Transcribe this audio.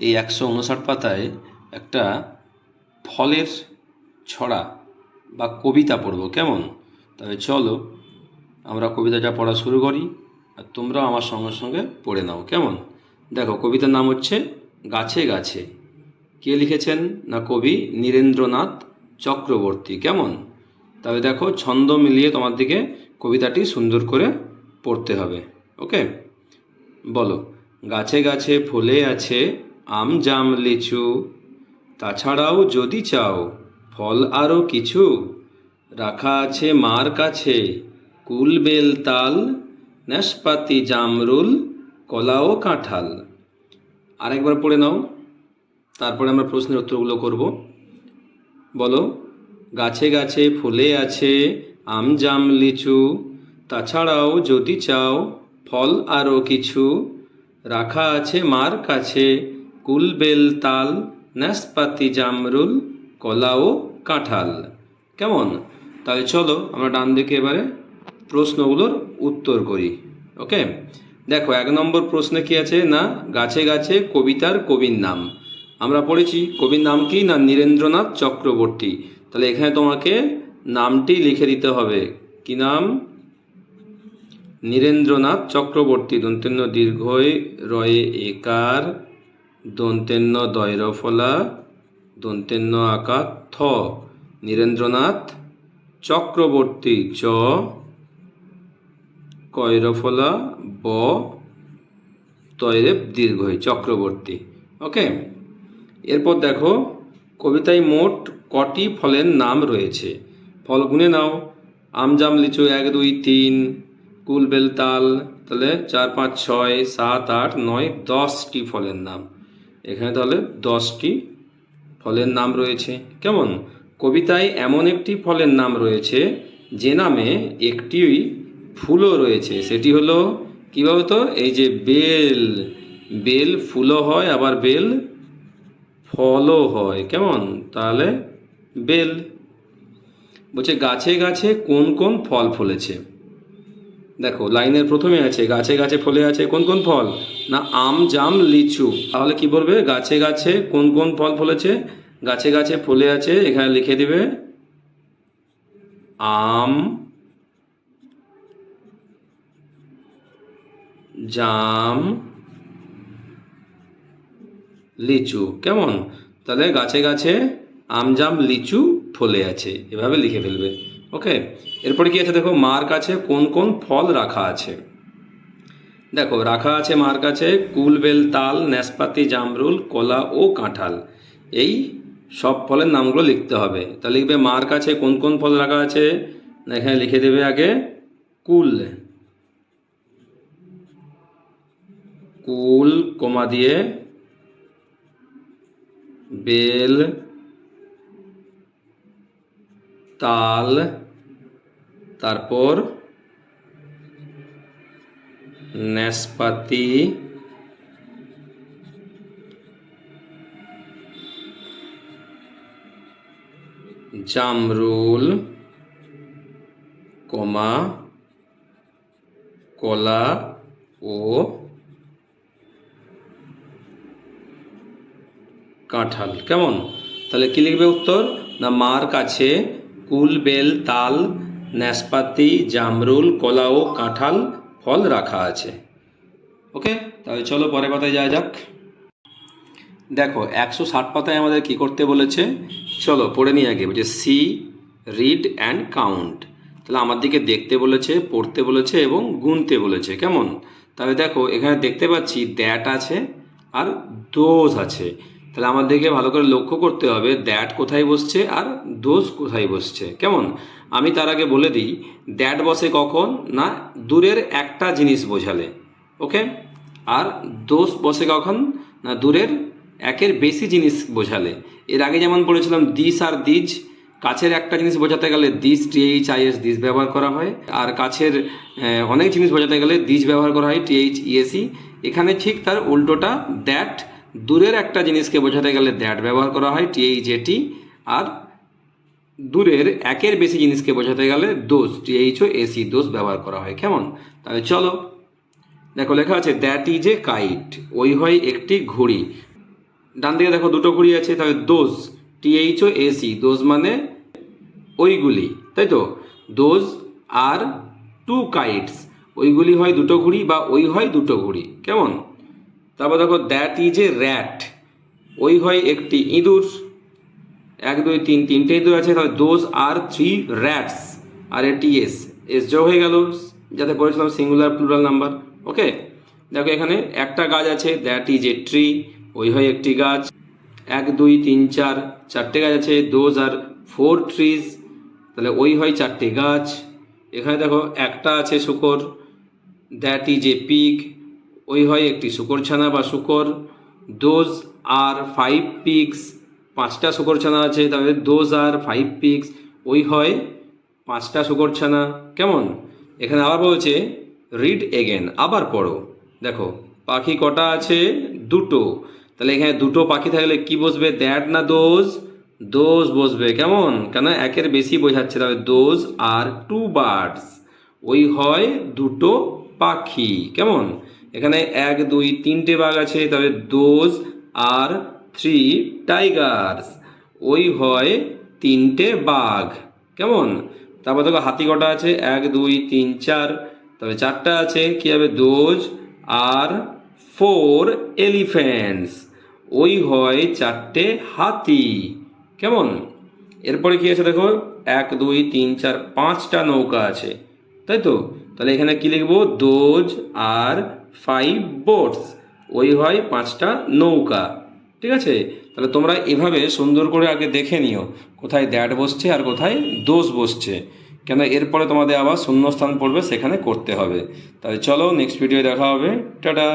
এই 159 পাতায় একটা ফলের ছড়া বা কবিতা পড়ব, কেমন? তবে চলো আমরা কবিতাটা পড়া শুরু করি, আর তোমরাও আমার সঙ্গে সঙ্গে পড়ে নাও, কেমন? দেখো, কবিতার নাম হচ্ছে গাছে গাছে। কে লিখেছেন? না কবি নীরেন্দ্রনাথ চক্রবর্তী, কেমন? তবে দেখো, ছন্দ মিলিয়ে তোমার দিকে কবিতাটি সুন্দর করে পড়তে হবে। ওকে, বলো। গাছে গাছে ফুলে আছে আম জাম লিচু, তাছাড়াও যদি চাও ফল আরও কিছু, রাখা আছে মার কাছে কুল বেল তাল, নাশপাতি জামরুল কলা ও কাঁঠাল। আরেকবার পড়ে নাও, তারপরে আমরা প্রশ্নের উত্তরগুলো করব। বলো। গাছে গাছে ফুলে আছে আম জাম লিচু, তাছাড়াও যদি চাও ফল আরও কিছু, রাখা আছে মার কাছে কুল বেল তাল, নাশপাতি জামরুল কলা ও কাঁঠাল। কেমন? তাহলে চলো আমরা ডান দিকে এবারে প্রশ্নগুলোর উত্তর করি। ওকে, দেখো 1 নম্বর প্রশ্নে কি আছে? না গাছে গাছে কবিতার কবির নাম। আমরা পড়েছি কবির নাম কি? না নীরেন্দ্রনাথ চক্রবর্তী। তাহলে এখানে তোমাকে নামটি লিখে দিতে হবে। কি নাম? নীরেন্দ্রনাথ চক্রবর্তী। দন্তেন্য দীর্ঘই রয়ে একার, দন্তেন্য দয়র ফলা, দন্তেন্য আকার থ। নীরেন্দ্রনাথ চক্রবর্তী। চ কয়রফলা ব তয়রেব দীর্ঘই চক্রবর্তী। ওকে, এরপর দেখো কবিতায় মোট কটি ফলের নাম রয়েছে? ফল গুনে নাও। আম জাম লিচু 1 2 3, কুল বেল তাল তাহলে 4 5 6 7 8 9 10টি ফলের নাম। এখানে তাহলে 10টি ফলের নাম রয়েছে। কেমন? কবিতায় এমন একটি ফলের নাম রয়েছে যে নামে একটি ফুলও রয়েছে। সেটি হলো কীভাবে? তো এই যে বেল। বেল ফুলও হয়, আবার বেল ফলও হয়। কেমন? তাহলে বেল। বলছে গাছে গাছে কোন কোন ফল ফলেছে? দেখো লাইনের প্রথমে আছে গাছে গাছে ফলে আছে কোন কোন ফল? না আম জাম লিচু। তাহলে কি বলবে? গাছে গাছে কোন কোন ফল ফলেছে? গাছে গাছে ফলে আছে, এখানে লিখে দিবে আম জাম লিচু। কেমন? তাহলে গাছে গাছে আম জাম লিচু ফলে আছে, এভাবে লিখে ফেলবে। ওকে, এরপরে কি আছে? দেখো মার কাছে কোন কোন ফল রাখা আছে। দেখো রাখা আছে মার কাছে কুল বেল তাল, নাশপাতি জামরুল কলা ও কাঁঠাল। এই সব ফলের নামগুলো লিখতে হবে। তাহলে লিখবে মার কাছে কোন কোন ফল রাখা আছে। এখানে লিখে দেবে আগে কুল। কুল কমা দিয়ে বেল তাল, তারপর নাশপাতি জামরুল কমা কলা ও কাঁঠাল। কেমন? তাহলে কি লিখবে উত্তর? না মার কাছে কুল বেল তাল নাশপাতি জামরুল কলা ও কাঁঠাল ফল রাখা আছে। ওকে, তাহলে চলো পরের পাতায় যাওয়া যাক। দেখো 160 পাতায় আমাদের কি করতে বলেছে? চলো পড়ে নিয়ে আগে। বলছে সি রিড অ্যান্ড কাউন্ট। তাহলে আমার দিকে দেখতে বলেছে, পড়তে বলেছে এবং গুনতে বলেছে। কেমন? তাহলে দেখো এখানে দেখতে পাচ্ছি দ্যাট আছে আর দোজ আছে। তাহলে আমাদেরকে ভালো করে লক্ষ্য করতে হবে দ্যাট কোথায় বসছে আর দোজ কোথায় বসছে। কেমন? আমি তার আগে বলে দিই, দ্যাট বসে কখন? না দূরের একটা জিনিস বোঝালে। ওকে, আর দোষ বসে কখন? না দূরের একের বেশি জিনিস বোঝালে। এর আগে যেমন পড়েছিলাম দিস আর দিজ। কাছের একটা জিনিস বোঝাতে গেলে দিস THIS দিস ব্যবহার করা হয়, আর কাছের অনেক জিনিস বোঝাতে গেলে দিস ব্যবহার করা হয় THESE। এখানে ঠিক তার উল্টোটা, দ্যাট দূরের একটা জিনিসকে বোঝাতে গেলে দ্যাট ব্যবহার করা হয় THAT, আর দূরের একের বেশি জিনিসকে বোঝাতে গেলে দোষ THOAC দোষ ব্যবহার করা হয়। কেমন? তাহলে চলো দেখো লেখা আছে দ্যাট ইজ এ কাইট। ওই হয় একটি ঘুড়ি। ডান দিকে দেখো দুটো ঘুড়ি আছে, তাহলে দোজ, THOAC, দোজ মানে ওইগুলি, তাই তো। দোজ আর 2 kites, ওইগুলি হয় দুটো ঘুড়ি বা ওই হয় দুটো ঘুড়ি, কেমন। তারপর দেখো দ্যাট ইজ এ র্যাট, ওই হয় একটি ইঁদুর। 1 2 3, তিনটে ইঁদুর আছে, তাহলে দোজ আর 3 rats, আর এটি এস যোগ হয়ে গেল, যাতে বলেছিলাম সিঙ্গুলার প্লুরাল নাম্বার। ওকে, দেখো এখানে একটা গাছ আছে, দ্যাট ইজ এ ট্রি, ওই হয় একটি গাছ। 1 2 3 4, চারটে গাছ আছে, দোজ আর 4 trees, তাহলে ওই হয় চারটে গাছ। এখানে দেখো একটা আছে শূকর, দ্যাট ইজ এ পিগ, ওই হয় একটি শূকরছানা বা শূকর। দোজ আর 5 pigs, 5টা শূকরছানা আছে, তাহলে দোজ আর 5 pigs, ওই হয় 5টা শূকরছানা, কেমন। এখানে আবার বলছে রিড এগেন, আবার পড়ো। দেখো পাখি কটা আছে, দুটো, তাহলে এখানে দুটো পাখি থাকলে কি বসবে, দ্যাট না দোজ, দোজ বসবে, কেমন, কেন একের বেশি বোঝাচ্ছে, তাহলে দোজ আর 2 birds, ওই হয় দুটো পাখি, কেমন। এখানে 1 2 তিনটে বাঘ আছে, তাহলে দোজ আর 3 tigers, ওই হয় তিনটে বাঘ, কেমন। তারপর দেখো হাতি কটা আছে, 1 2 3 4, তবে চারটা আছে, কি হবে, দোজ আর 4 elephants, ওই হয় চারটে হাতি, কেমন। এরপরে কি আছে দেখো, 1 2 3 4, 5টা নৌকা আছে, তাই তো। তাহলে এখানে কি লিখবো, দোজ আর 5 boats, ওই হয় 5টা নৌকা, ঠিক আছে। তাহলে তোমরা এভাবে সুন্দর করে আগে দেখে নিও কোথায় দ্যাট বসছে আর কোথায় দোজ বসছে, কেন এরপরে তোমাদের আবার শূন্যস্থান পড়বে, সেখানে করতে হবে। তাহলে চলো নেক্সট ভিডিও দেখা হবে, টাটা।